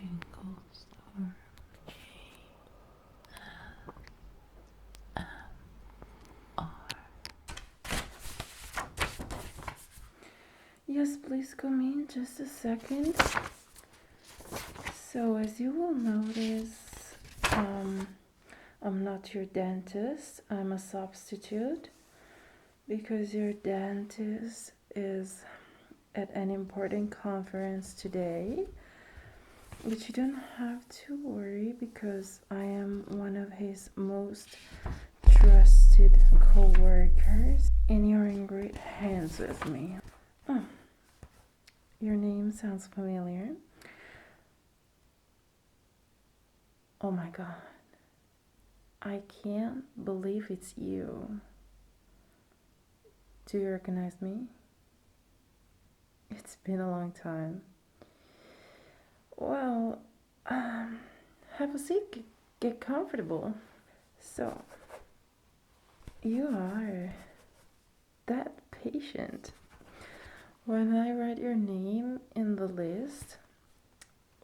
TingleStorm. Yes, please come in just a second. So, as you will notice, I'm not your dentist, I'm a substitute because your dentist is at an important conference today. But you don't have to worry because I am one of his most trusted co-workers and you're in great hands with me. Oh, your name sounds familiar. Oh my god. I can't believe it's you. Do you recognize me? It's been a long time. Well, have a seat, get comfortable. So, you are that patient. When I read your name in the list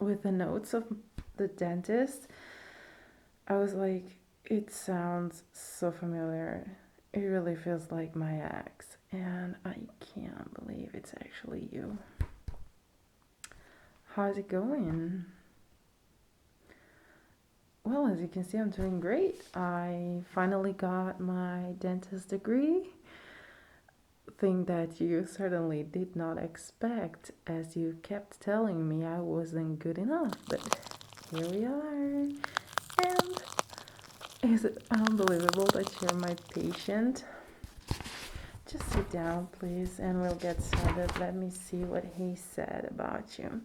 with the notes of the dentist, I was like, it sounds so familiar. It really feels like my ex, and I can't believe it's actually you. How's it going? Well, as you can see, I'm doing great. I finally got my dentist degree. Thing that you certainly did not expect, as you kept telling me I wasn't good enough. But here we are. And is it unbelievable that you're my patient? Just sit down, please, and we'll get started. Let me see what he said about you.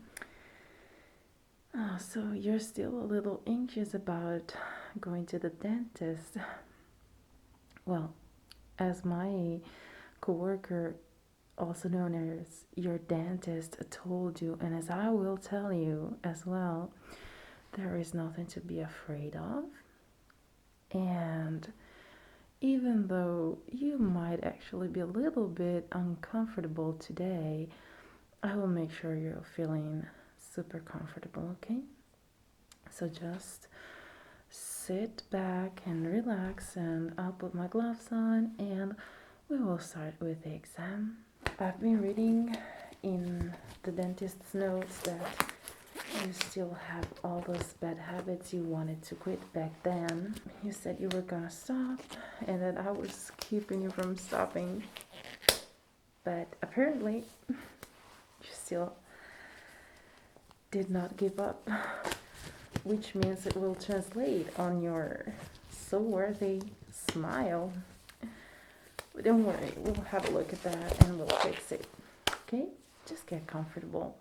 Oh, so you're still a little anxious about going to the dentist. Well, as my coworker, also known as your dentist, told you, and as I will tell you as well, there is nothing to be afraid of. And even though you might actually be a little bit uncomfortable today, I will make sure you're feeling super comfortable, okay? So just sit back and relax, and I'll put my gloves on and we will start with the exam. I've been reading in the dentist's notes that you still have all those bad habits you wanted to quit back then. You said you were gonna stop and that I was keeping you from stopping. But apparently, you still did not give up, which means it will translate on your so worthy smile. But don't worry, we'll have a look at that and we'll fix it. Okay? Just get comfortable.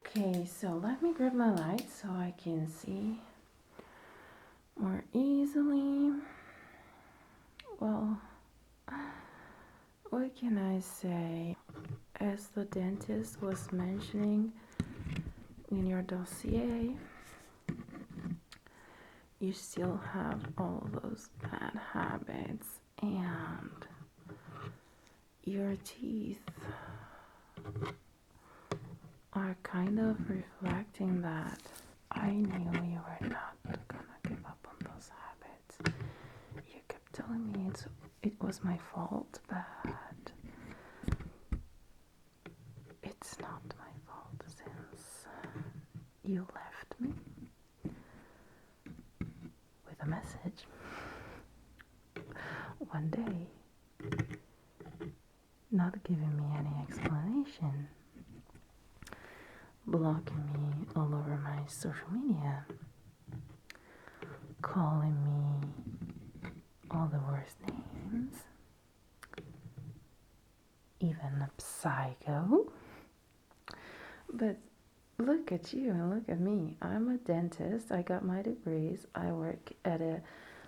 Okay, so let me grab my light so I can see more easily. Well, what can I say? As the dentist was mentioning in your dossier, you still have all those bad habits and your teeth are kind of reflecting that. I knew you were not gonna give up on those habits. You kept telling me it was my fault, but it's not my fault since you left me with a message one day, not giving me any explanation, blocking me all over my social media, calling me all the worst names, even a psycho. But look at you and look at me. I'm a dentist. I got my degrees. I work at a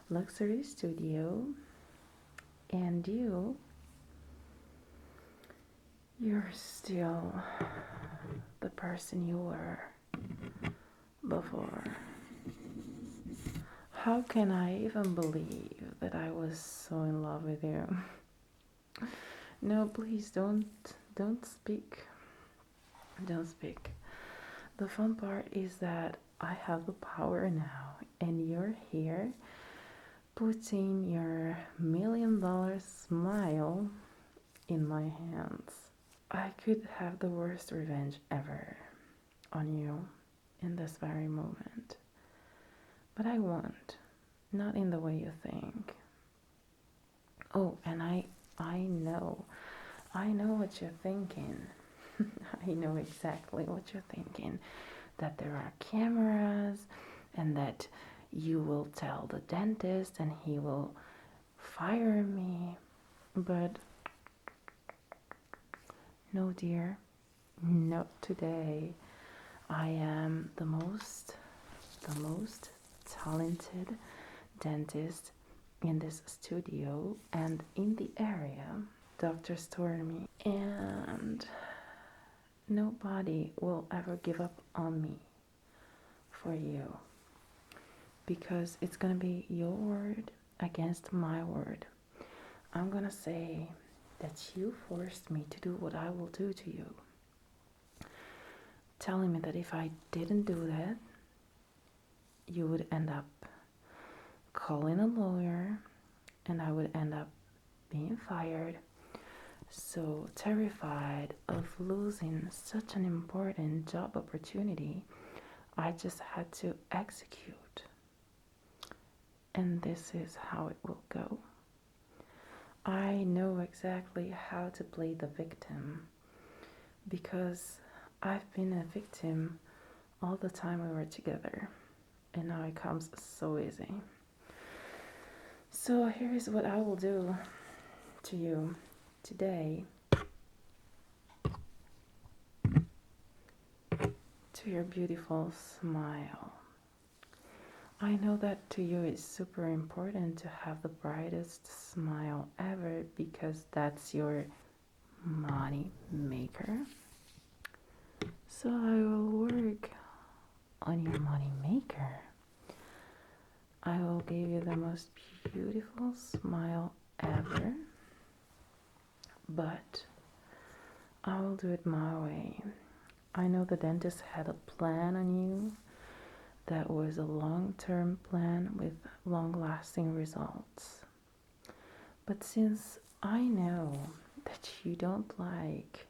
luxury studio. And you're still the person you were before. How can I even believe that I was so in love with you? No, please don't speak Don't speak. The fun part is that I have the power now, and you're here putting your $1,000,000 smile in my hands. I could have the worst revenge ever on you in this very moment, but I won't. Not in the way you think. Oh, and I know. I know what you're thinking. I know exactly what you're thinking. That there are cameras and that you will tell the dentist and he will fire me. But no, dear, not today. I am the most talented dentist in this studio and in the area, Dr. Stormy, and nobody will ever give up on me for you, because it's gonna be your word against my word. I'm gonna say that you forced me to do what I will do to you, telling me that if I didn't do that, you would end up calling a lawyer and I would end up being fired. So terrified of losing such an important job opportunity, I just had to execute. And this is how it will go. I know exactly how to play the victim because I've been a victim all the time we were together, and now it comes so easy. So here is what I will do to you today, to your beautiful smile. I know that to you it's super important to have the brightest smile ever because that's your money maker. So I will work on your money maker. I will give you the most beautiful smile ever, but I will do it my way. I know the dentist had a plan on you that was a long-term plan with long-lasting results. But since I know that you don't like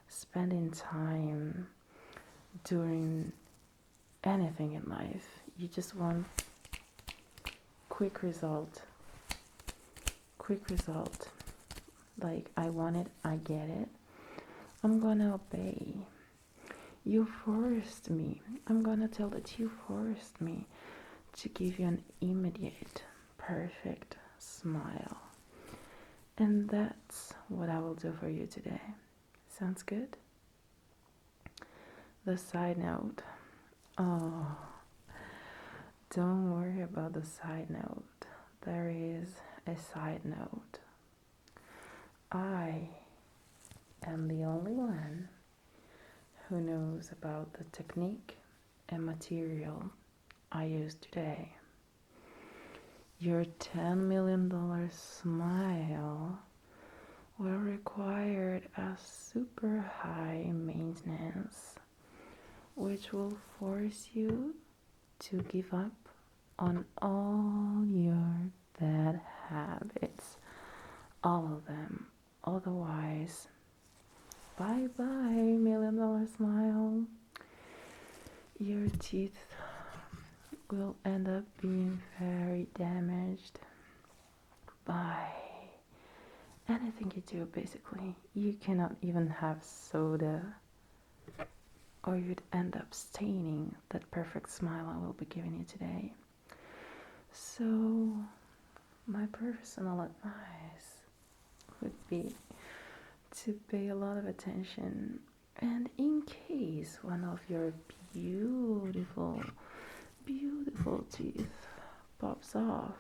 spending time doing anything in life, you just want quick result. Like, I want it, I get it. I'm gonna obey. You forced me. I'm gonna tell that you forced me to give you an immediate, perfect smile. And that's what I will do for you today. Sounds good? The side note. Oh, don't worry about the side note. There is a side note. I am the only one who knows about the technique and material I use today. Your $10,000,000 smile will require a super high maintenance, which will force you to give up on all your bad habits, all of them. Otherwise, bye bye, $1,000,000 smile. Your teeth will end up being very damaged by anything you do, basically. You cannot even have soda, or you'd end up staining that perfect smile I will be giving you today. So, my personal advice would be to pay a lot of attention, and in case one of your beautiful teeth pops off,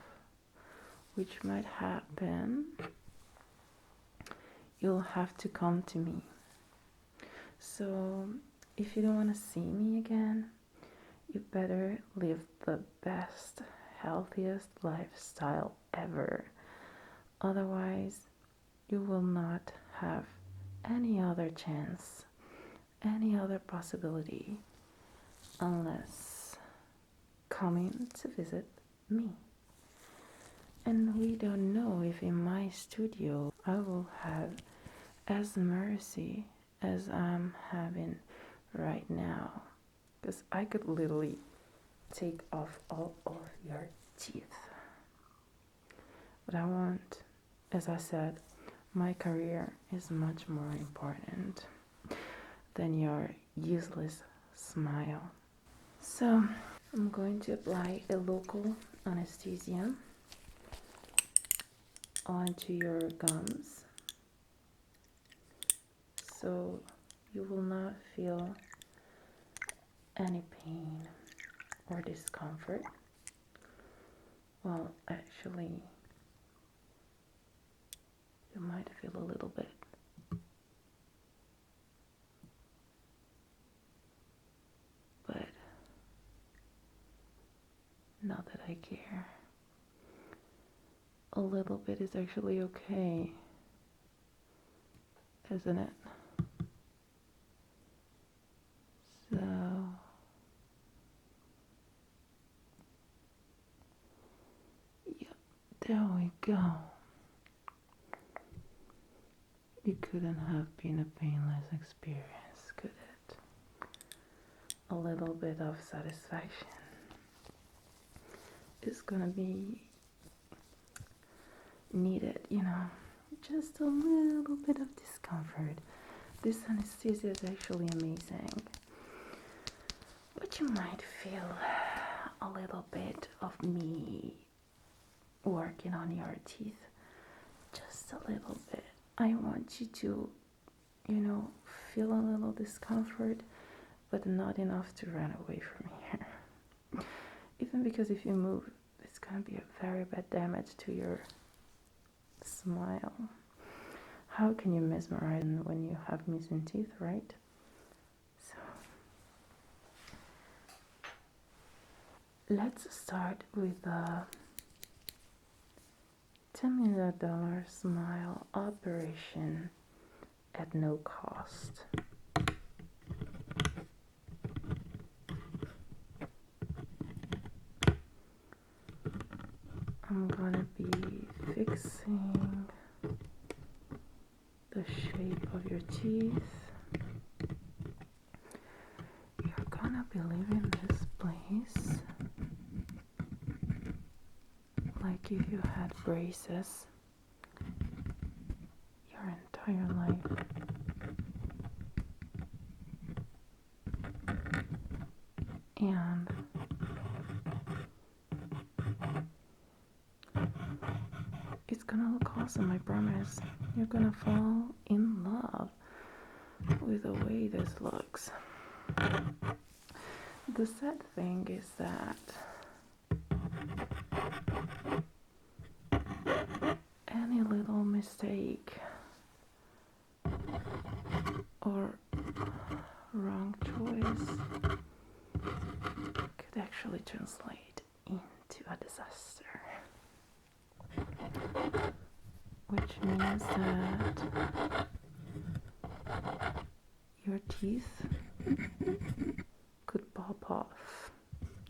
which might happen, you'll have to come to me. So if you don't want to see me again, you better live the best, healthiest lifestyle ever. Otherwise, you will not have any other chance any other possibility unless coming to visit me. And we don't know if in my studio I will have as mercy as I'm having right now, because I could literally take off all of your teeth. But I want, as I said, my career is much more important than your useless smile. So I'm going to apply a local anesthesia onto your gums, so you will not feel any pain or discomfort. Well, actually, you might feel a little bit. But not that I care. A little bit is actually okay, isn't it? So yeah, there we go. It couldn't have been a painless experience, could it? A little bit of satisfaction is gonna be needed, just a little bit of discomfort. This anesthesia is actually amazing, but you might feel a little bit of me working on your teeth, just a little bit. I want you to, feel a little discomfort, but not enough to run away from here. Even because if you move, it's gonna be a very bad damage to your smile. How can you mesmerize when you have missing teeth, right? So let's start with a $10 million smile operation at no cost. I'm gonna be fixing the shape of your teeth. You're gonna be leaving this place like if you had braces your entire life. And it's gonna look awesome, I promise. You're gonna fall in love with the way this looks. The sad thing is that any little mistake or wrong choice could actually translate into a disaster. Which means that your teeth could pop off,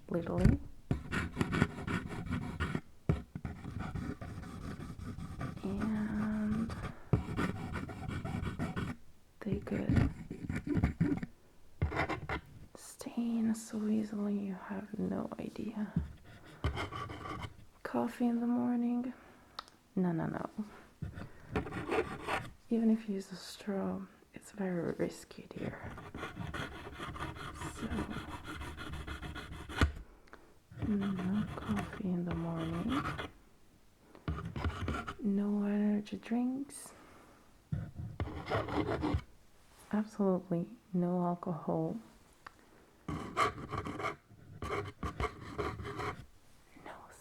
literally. And they could stain so easily you have no idea. Coffee in the morning? No. Even if you use a straw, it's very risky, dear. So, no coffee in the morning. No energy drinks. Absolutely no alcohol. No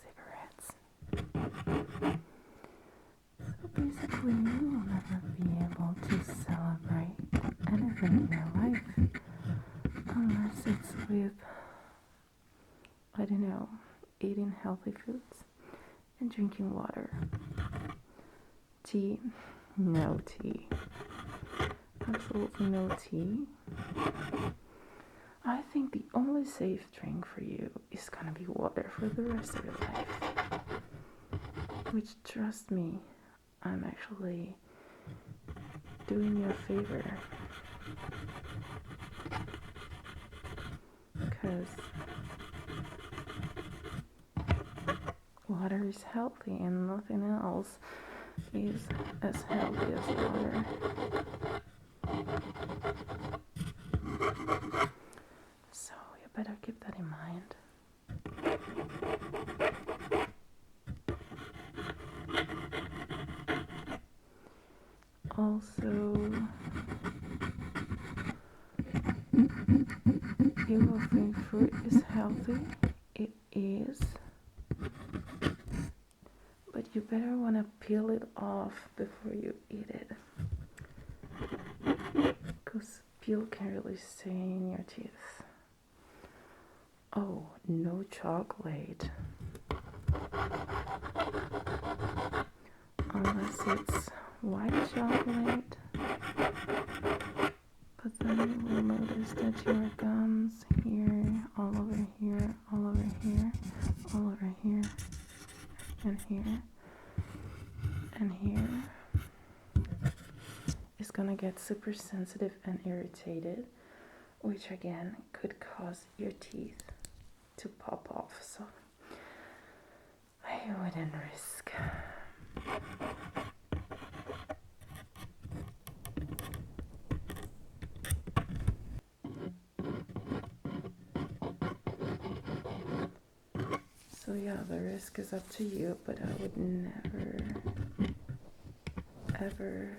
cigarettes. So basically, you will never be able to celebrate anything in your life unless it's with, I don't know, eating healthy foods and drinking water. Tea? No tea. absolutely no tea, I think the only safe drink for you is gonna be water for the rest of your life. Which, trust me, I'm actually doing you a favor. Because water is healthy and nothing else is as healthy as water. So you better keep that in mind. Also, you will think fruit is healthy. It is. But you better want to peel it off before you eat it. Because peel can really stay in your teeth. Oh, no chocolate. Unless it's white chocolate. But then you will notice that your gums here, all over here, all over here, all over here, and here, and here, is gonna get super sensitive and irritated, which again could cause your teeth to pop off. So I wouldn't risk. So yeah, the risk is up to you, but I would never, ever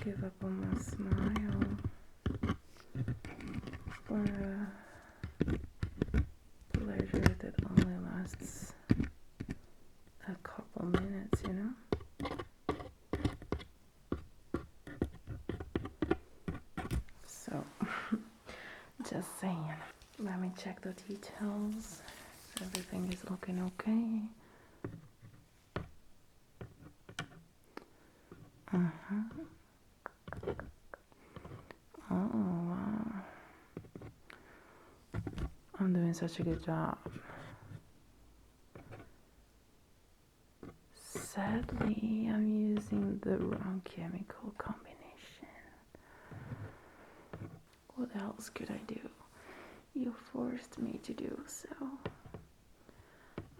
give up on my smile for a pleasure that only lasts a couple minutes, you know? So, just saying. Let me check the details. Everything is looking okay. Oh, wow. I'm doing such a good job. Sadly, I'm using the wrong chemical combination. What else could I do? You forced me to do so.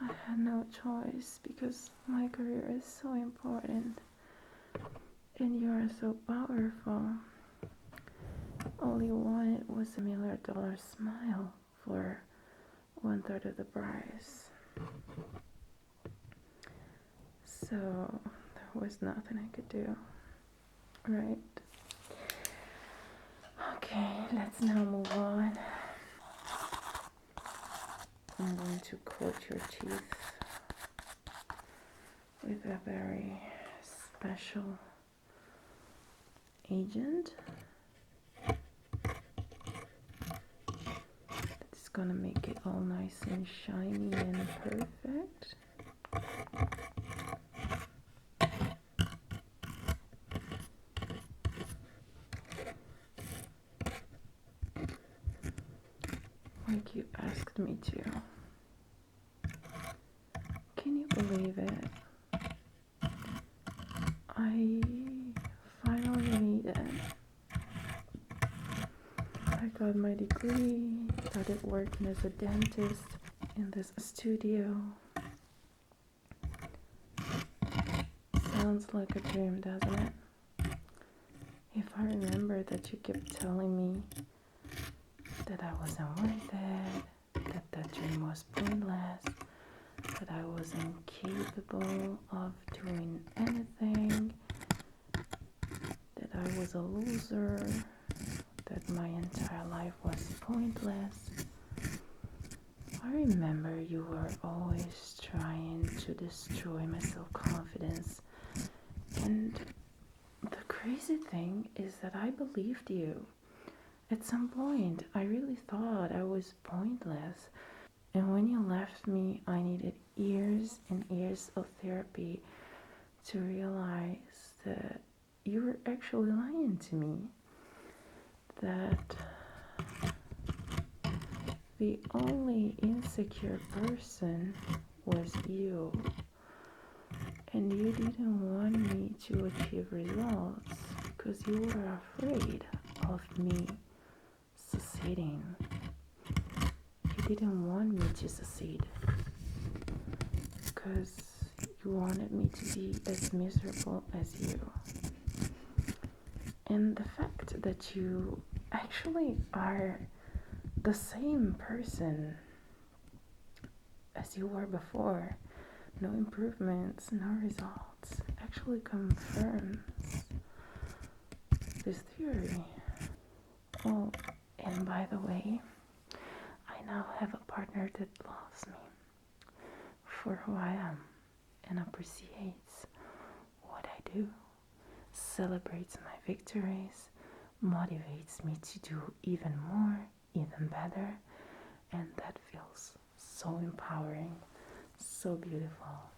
I had no choice because my career is so important and you are so powerful. All you wanted was $1 million smile for 1/3 of the price. So there was nothing I could do, right? Okay, let's now move on. I'm going to coat your teeth with a very special agent. It's gonna make it all nice and shiny and perfect. Like you asked me to. Can you believe it? I finally made it. I got my degree, started working as a dentist in this studio. Sounds like a dream, doesn't it? If I remember that you kept telling me that I wasn't worth it, that that dream was pointless, that I was incapable of doing anything, that I was a loser, that my entire life was pointless. I remember you were always trying to destroy my self-confidence. And the crazy thing is that I believed you. At some point, I really thought I was pointless. And when you left me, I needed years and years of therapy to realize that you were actually lying to me, that the only insecure person was you, and you didn't want me to achieve results because you were afraid of me succeeding. You didn't want me to succeed because you wanted me to be as miserable as you. And the fact that you actually are the same person as you were before, no improvements, no results, actually confirms this theory. Oh, and by the way, I now have a partner that loves me for who I am and appreciates what I do, celebrates my victories, motivates me to do even more, even better, and that feels so empowering, so beautiful.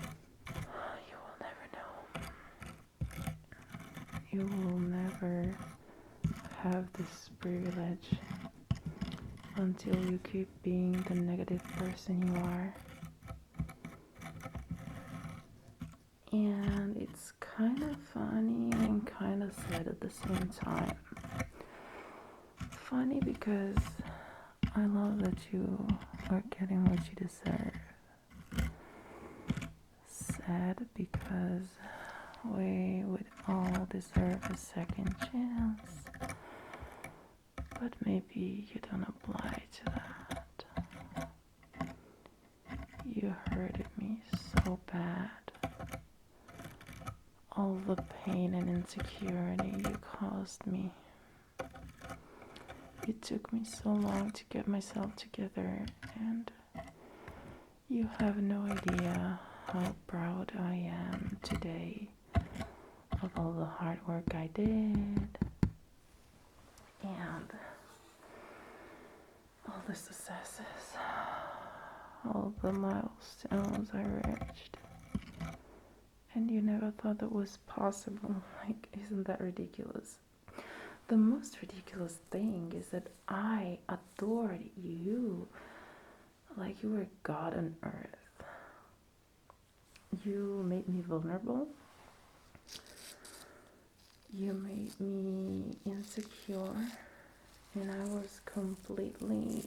You will never know. You will never have this privilege until you keep being the negative person you are. And it's kind of funny and kind of sad at the same time. Funny because I love that you are getting what you deserve. Sad because we would all deserve a second chance. But maybe you don't apply to that. You hurted me so bad. All the pain and insecurity you caused me. It took me so long to get myself together, and you have no idea how proud I am today of all the hard work I did and all the successes, all the milestones I reached. And you never thought that was possible. Like, isn't that ridiculous? The most ridiculous thing is that I adored you like you were God on earth. You made me vulnerable. You made me insecure. And I was completely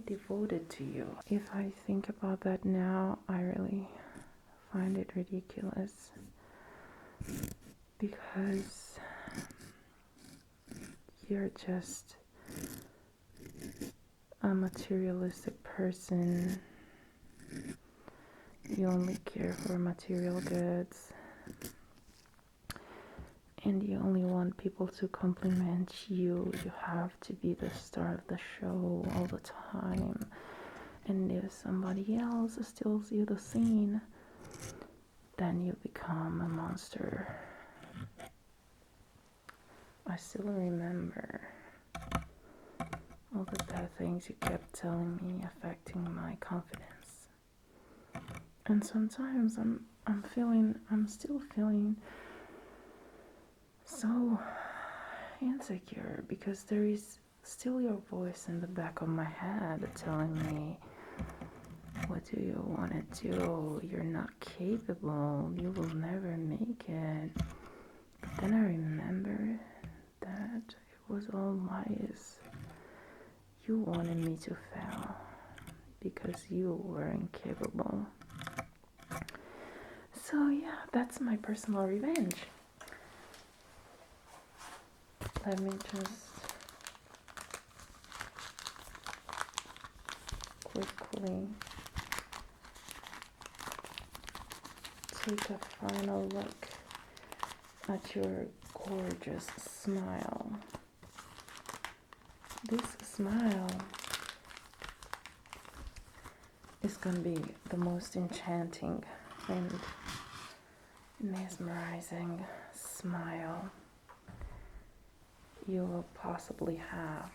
devoted to you. If I think about that now, I really find it ridiculous. Because you're just a materialistic person. You only care for material goods. And you only want people to compliment you. You have to be the star of the show all the time. And if somebody else steals you the scene, then you become a monster. I still remember all the bad things you kept telling me, affecting my confidence. And sometimes I'm still feeling so insecure because there is still your voice in the back of my head telling me, what do you want to do? You're not capable. You will never make it. But then I remember that it was all lies. You wanted me to fail because you were incapable. So yeah, that's my personal revenge. Let me just quickly take a final look at your gorgeous smile. This smile is gonna be the most enchanting and mesmerizing smile you will possibly have.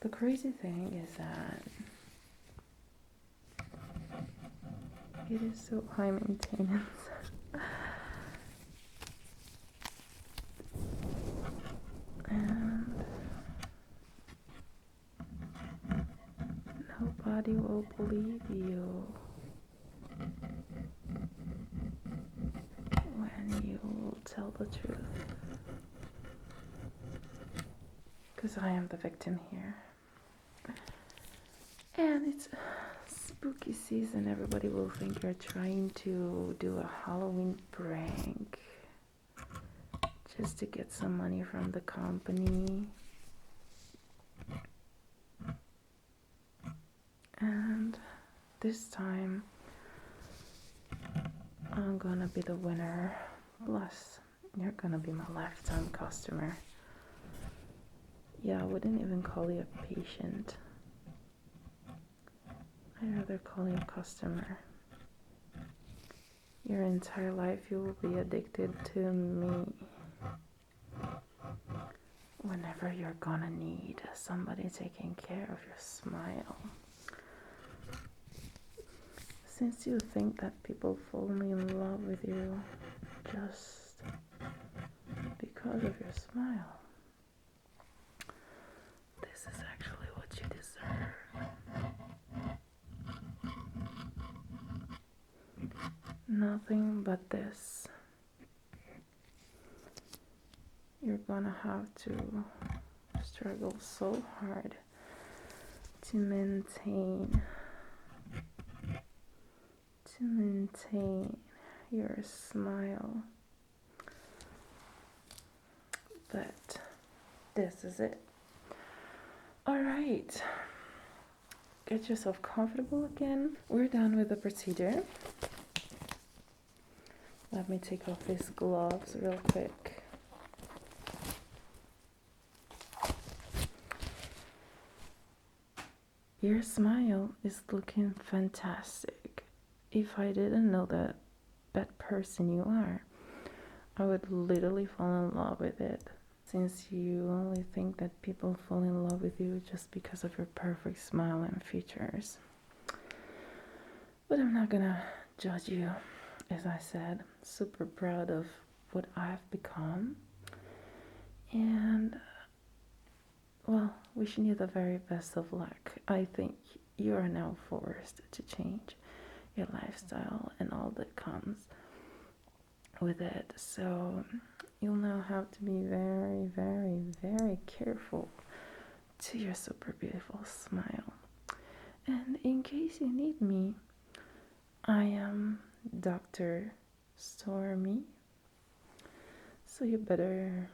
The crazy thing is that it is so high maintenance. And nobody will believe you when you tell the truth. Because I am the victim here. And it's spooky season. Everybody will think you're trying to do a Halloween prank just to get some money from the company. And this time I'm gonna be the winner. Plus, you're gonna be my lifetime customer. Yeah, I wouldn't even call you a patient. I'd rather call you a customer. Your entire life you will be addicted to me. Whenever you're gonna need somebody taking care of your smile. Since you think that people fall in love with you just because of your smile, this is actually what you deserve. Nothing but this. You're gonna have to struggle so hard to maintain your smile. But this is it. Alright. Get yourself comfortable again. We're done with the procedure. Let me take off these gloves real quick. Your smile is looking fantastic. If I didn't know that person you are, I would literally fall in love with it. Since you only think that people fall in love with you just because of your perfect smile and features. But I'm not gonna judge you. As I said, super proud of what I've become. And, well, wishing you the very best of luck. I think you are now forced to change your lifestyle and all that comes with it. So you'll now have to be very, very, very careful to your super beautiful smile. And in case you need me, I am Dr. Stormy. So you better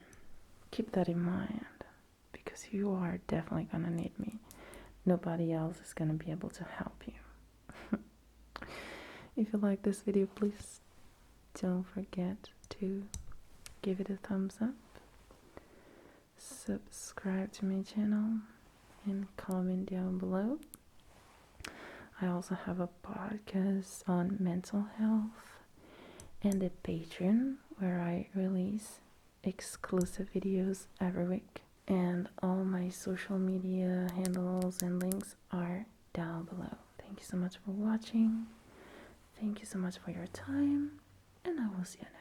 keep that in mind, because you are definitely gonna need me. Nobody else is gonna be able to help you. If you like this video, please don't forget to give it a thumbs up, subscribe to my channel, and comment down below. I also have a podcast on mental health and a Patreon where I release exclusive videos every week. And all my social media handles and links are down below. Thank you so much for watching. Thank you so much for your time, and I will see you next time.